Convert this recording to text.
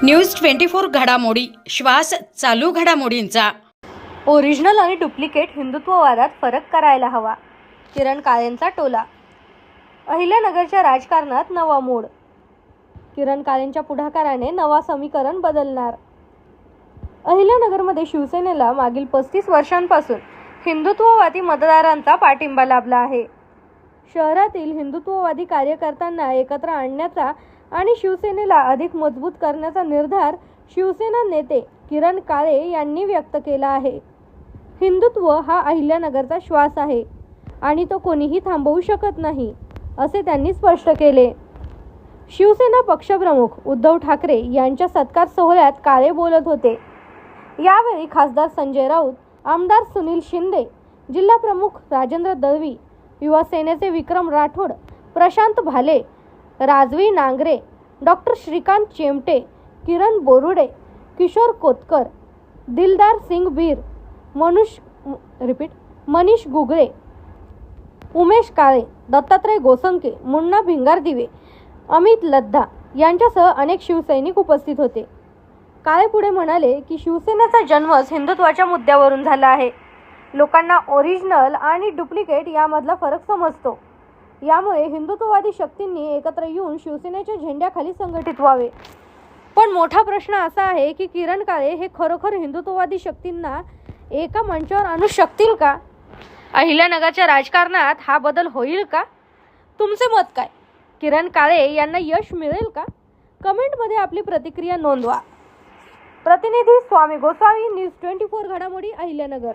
News 24 घडामोडी श्वास चालू घडामोडींचा। ओरिजिनल आणि डुप्लिकेट हिंदुत्ववादात फरक करायला हवा। किरण काळेंचा टोला। अहिल्यानगरच्या राजकारणात नवा मोड। किरण काळेंच्या पुढाकाराने नवा समीकरण बदलणार। अहिल्यानगरमध्ये शिवसेनेला मागील 35 वर्षांपासून हिंदुत्ववादी मतदारांचा पाठिंबा लाभला आहे। शहरातील हिंदुत्ववादी कार्यकर्त्यांना एकत्र आणण्याचा आणि शिवसेनेला अधिक मजबूत करण्याचा निर्धार शिवसेना नेते किरण काळे यांनी व्यक्त केला आहे। हिंदुत्व हा अहिल्यानगरचा श्वास आहे आणि तो कोणीही थांबवू शकत नाही, असे त्यांनी स्पष्ट केले। शिवसेना पक्षप्रमुख उद्धव ठाकरे यांच्या सत्कार सोहळ्यात काळे बोलत होते। यावेळी खासदार संजय राऊत, आमदार सुनील शिंदे, जिल्हा प्रमुख राजेंद्र दळवी, युवा सेनेचे विक्रम राठोड, प्रशांत भाले, राजवी नांगरे, डॉक्टर श्रीकांत चेमटे, किरण बोरुडे, किशोर कोतकर, दिलदार सिंग बीर, मनीष गुगळे, उमेश काळे, दत्तात्रय गोसंके, मुन्ना भिंगारदिवे, अमित लद्दा यांच्यासह अनेक शिवसैनिक उपस्थित होते। काळे पुढे म्हणाले की शिवसेनेचा जन्मच हिंदुत्वाच्या मुद्द्यावरून झाला आहे। लोकांना ओरिजिनल आणि डुप्लिकेट यामधला फरक समजतो। यामुळे हिंदुत्ववादी शक्तींनी एकत्र येऊन शिवसेनेच्या झेंड्याखाली संघटित व्हावे। पण मोठा प्रश्न असा आहे की किरण काळे हे खरोखर हिंदुत्ववादी शक्तींना एका मंचावर आणू शकतील का? अहिल्यानगरच्या राजकारणात हा बदल होईल का? तुमचे मत काय? किरण काळे यांना यश मिळेल का? कमेंटमध्ये आपली प्रतिक्रिया नोंदवा। प्रतिनिधी स्वामी गोसावी, न्यूज 24 घडामोडी, अहिल्यानगर।